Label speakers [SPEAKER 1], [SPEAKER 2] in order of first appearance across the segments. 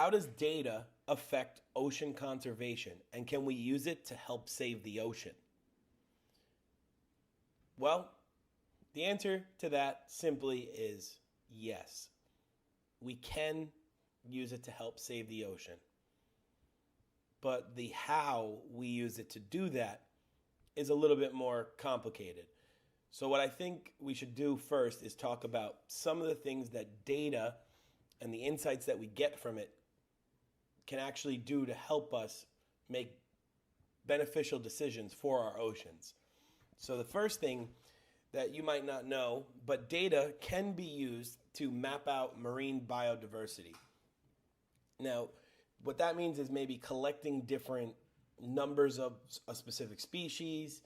[SPEAKER 1] how does data affect ocean conservation, and can we use it to help save the ocean? Well, the answer to that simply is yes. We can use it to help save the ocean. But the how we use it to do that is a little bit more complicated. So, what I think we should do first is talk about some of the things that data and the insights that we get from it can actually do to help us make beneficial decisions for our oceans. So, the first thing that you might not know, but data can be used to map out marine biodiversity. Now, what that means is maybe collecting different numbers of a specific species,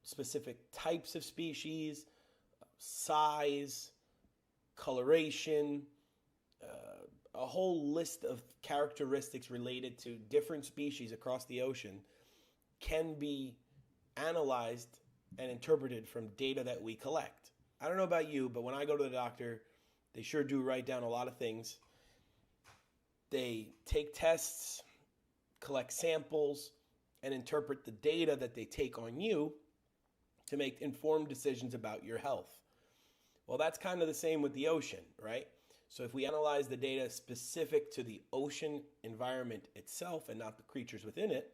[SPEAKER 1] specific types of species, size, coloration, a whole list of characteristics related to different species across the ocean can be analyzed and interpreted from data that we collect. I don't know about you, but when I go to the doctor, they sure do write down a lot of things. They take tests, collect samples, and interpret the data that they take on you to make informed decisions about your health. Well, that's kind of the same with the ocean, right? So if we analyze the data specific to the ocean environment itself and not the creatures within it,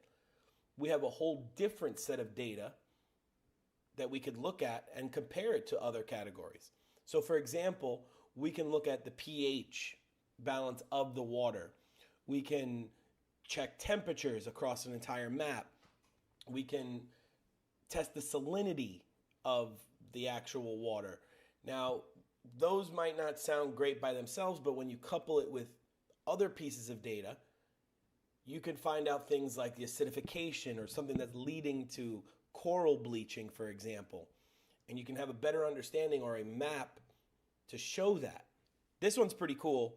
[SPEAKER 1] we have a whole different set of data that we could look at and compare it to other categories. So for example, we can look at the pH balance of the water. We can check temperatures across an entire map. We can test the salinity of the actual water. Now, those might not sound great by themselves, but when you couple it with other pieces of data, you can find out things like the acidification or something that's leading to coral bleaching, for example. And you can have a better understanding or a map to show that. This one's pretty cool.